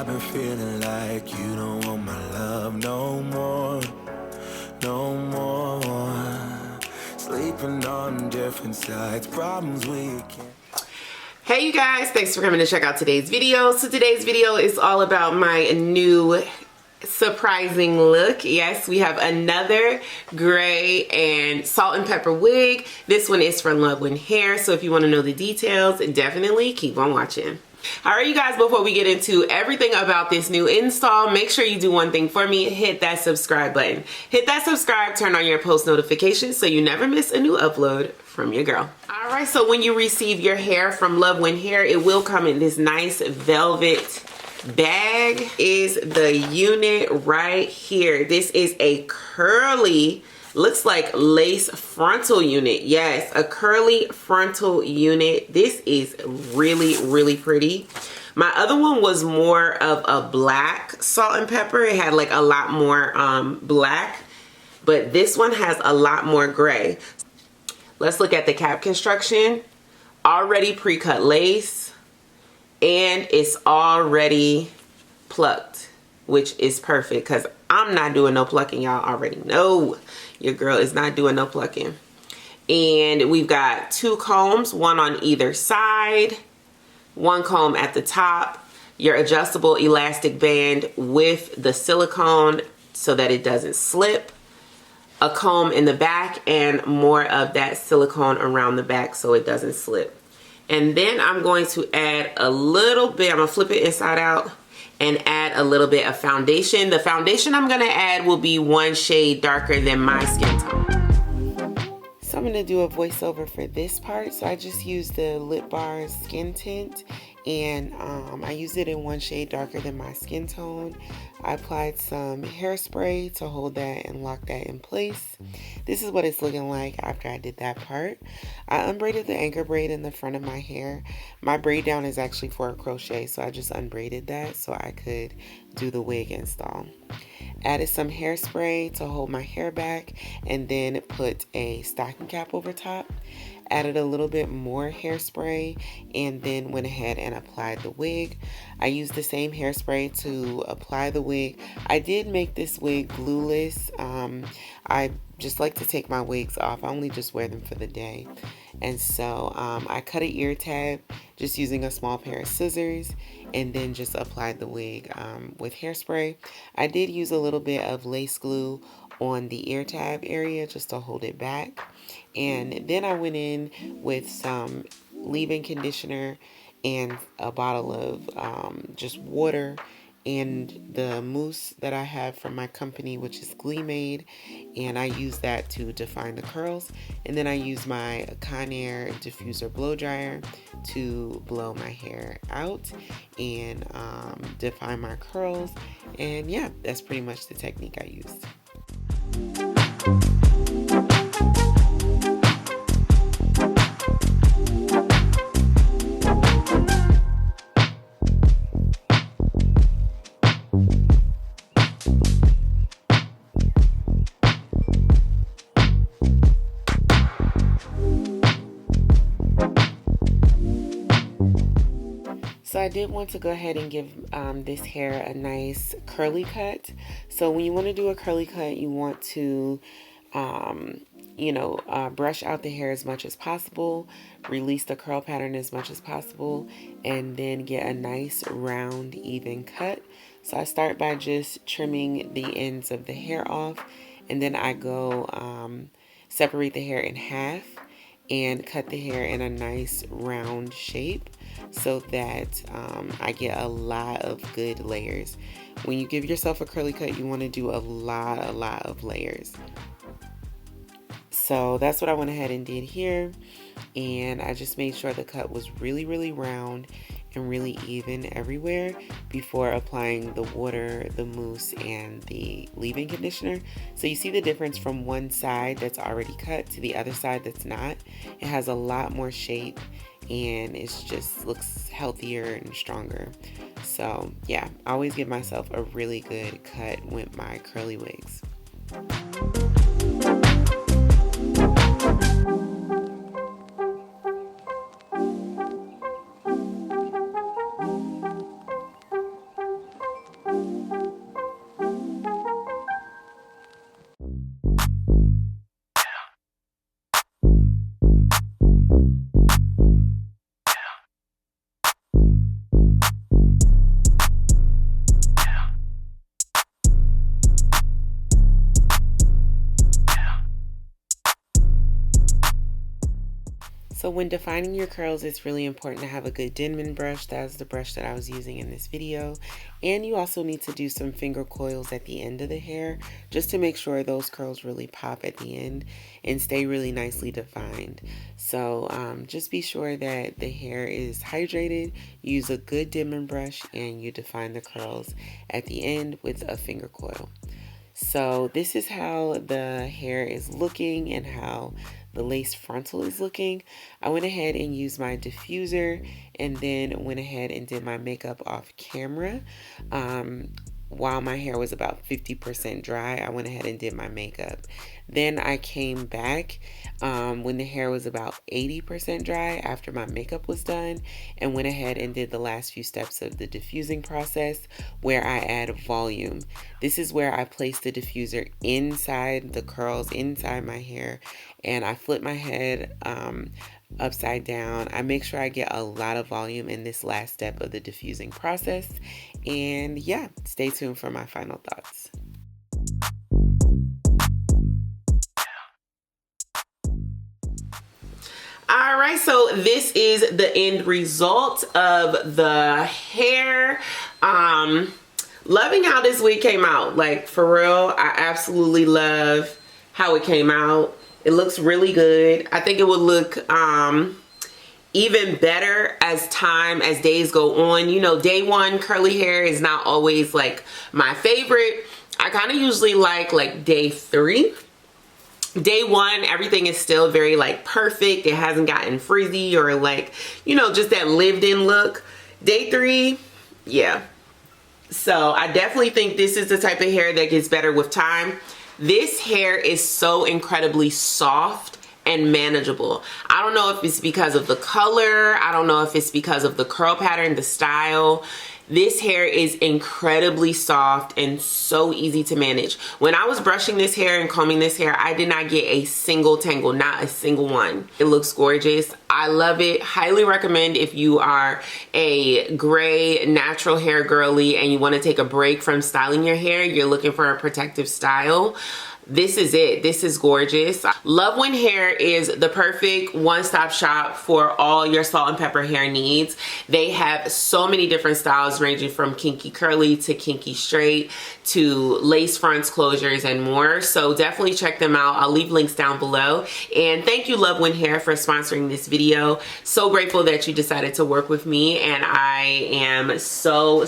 been feeling like you don't want my love no more, no more. Sleeping on different sides, problems we can't. Hey you guys, thanks for coming to check out today's video. So today's video is all about my new surprising look. Yes, we have another gray and salt and pepper wig. This one is from Luvwin hair, so if you want to know the details, definitely keep on watching. Alright you guys, before we get into everything about this new install, make sure you do one thing for me. Hit that subscribe button. Hit that subscribe, turn on your post notifications so you never miss a new upload from your girl. Alright, so when you receive your hair from Luvwin hair, it will come in this nice velvet bag. Is the unit right here. This is a curly, looks like lace frontal unit. Yes, a curly frontal unit. This is really pretty. My other one was more of a black salt and pepper. It had like a lot more black, but this one has a lot more gray. Let's look at the cap construction. Already pre-cut lace, and it's already plucked, which is perfect because I'm not doing no plucking. Y'all already know your girl is not doing no plucking. And we've got two combs, one on either side, one comb at the top, your adjustable elastic band with the silicone so that it doesn't slip, a comb in the back, and more of that silicone around the back so it doesn't slip. And then I'm going to add a little bit, I'm gonna flip it inside out and add a little bit of foundation. The foundation I'm gonna add will be one shade darker than my skin tone. So I'm gonna do a voiceover for this part. So I just used the Lip Bar's skin tint, and I used it in one shade darker than my skin tone. I applied some hairspray to hold that and lock that in place. This is what it's looking like after I did that part. I unbraided the anchor braid in the front of my hair. My braid down is actually for a crochet, so I just unbraided that so I could do the wig install. Added some hairspray to hold my hair back, and then put a stocking cap over top. Added a little bit more hairspray, and then went ahead and applied the wig. I used the same hairspray to apply the wig. I did make this wig glueless. I just like to take my wigs off. I only just wear them for the day. And so I cut an ear tab just using a small pair of scissors, and then just applied the wig with hairspray. I did use a little bit of lace glue on the ear tab area just to hold it back. And then I went in with some leave-in conditioner and a bottle of just water and the mousse that I have from my company, which is GLEEmade, and I use that to define the curls. And then I use my Conair diffuser blow dryer to blow my hair out and define my curls. And yeah, that's pretty much the technique I used. So I did want to go ahead and give this hair a nice curly cut. So when you want to do a curly cut, you want to, brush out the hair as much as possible, release the curl pattern as much as possible, and then get a nice round, even cut. So I start by just trimming the ends of the hair off, and then I go separate the hair in half and cut the hair in a nice round shape so that I get a lot of good layers. When you give yourself a curly cut, you want to do a lot of layers. So that's what I went ahead and did here, and I just made sure the cut was really round and really even everywhere before applying the water, the mousse, and the leave-in conditioner. So you see the difference from one side that's already cut to the other side that's not. It has a lot more shape, and it just looks healthier and stronger. So yeah, I always give myself a really good cut with my curly wigs. So when defining your curls, it's really important to have a good Denman brush. That's the brush that I was using in this video. And you also need to do some finger coils at the end of the hair just to make sure those curls really pop at the end and stay really nicely defined. So just be sure that the hair is hydrated, use a good Denman brush, and you define the curls at the end with a finger coil. So this is how the hair is looking and how the lace frontal is looking. I went ahead and used my diffuser and then went ahead and did my makeup off camera. While my hair was about 50% dry, I went ahead and did my makeup. Then I came back when the hair was about 80% dry after my makeup was done and went ahead and did the last few steps of the diffusing process where I add volume. This is where I place the diffuser inside the curls, inside my hair, and I flip my head upside down. I make sure I get a lot of volume in this last step of the diffusing process. And yeah, stay tuned for my final thoughts. All right, so this is the end result of the hair. Loving how this wig came out. Like, for real, I absolutely love how it came out. It looks really good. I think it would look even better as days go on. You know, day one curly hair is not always like my favorite. I kind of usually like day 3. Day 1, everything is still very like perfect. It hasn't gotten frizzy or like, you know, just that lived in look. Day 3, yeah. So I definitely think this is the type of hair that gets better with time. This hair is so incredibly soft and manageable. I don't know if it's because of the color. I don't know if it's because of the curl pattern, the style. This hair is incredibly soft and so easy to manage. When I was brushing this hair and combing this hair, I did not get a single tangle, not a single one. It looks gorgeous. I love it. Highly recommend if you are a gray natural hair girly and you want to take a break from styling your hair, you're looking for a protective style. This is it. This is gorgeous. Luvwin Hair is the perfect one-stop shop for all your salt and pepper hair needs. They have so many different styles ranging from kinky curly to kinky straight to lace fronts, closures, and more. So definitely check them out. I'll leave links down below. And thank you, Luvwin Hair, for sponsoring this video. So grateful that you decided to work with me, and I am so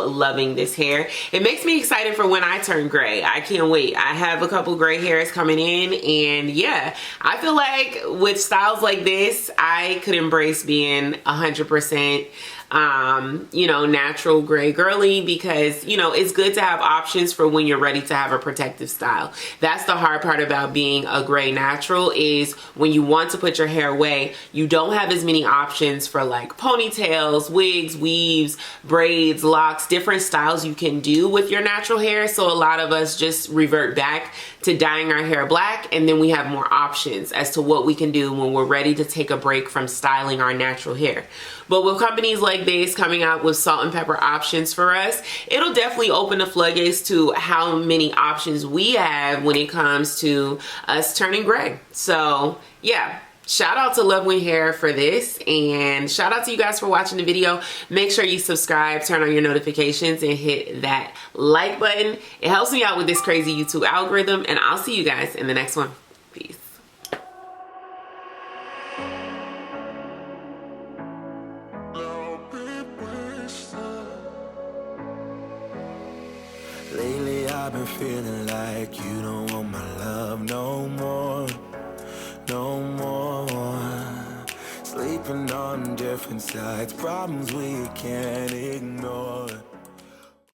loving this hair. It makes me excited for when I turn gray. I can't wait. I have a couple gray hairs coming in, and yeah, I feel like with styles like this, I could embrace being 100% you know, natural gray girly, because you know, it's good to have options for when you're ready to have a protective style. That's the hard part about being a gray natural, is when you want to put your hair away, you don't have as many options for like ponytails, wigs, weaves, braids, locks, different styles you can do with your natural hair. So a lot of us just revert back to dyeing our hair black, and then we have more options as to what we can do when we're ready to take a break from styling our natural hair. But with companies like this coming out with salt and pepper options for us, it'll definitely open the floodgates to how many options we have when it comes to us turning gray. So yeah, shout out to Luvwin Hair for this, and shout out to you guys for watching the video. Make sure you subscribe, turn on your notifications, and hit that like button. It helps me out with this crazy YouTube algorithm, and I'll see you guys in the next one. Peace. Lately I've been feeling like you don't want my love no more, no more. Sleeping on different sides, problems we can't ignore.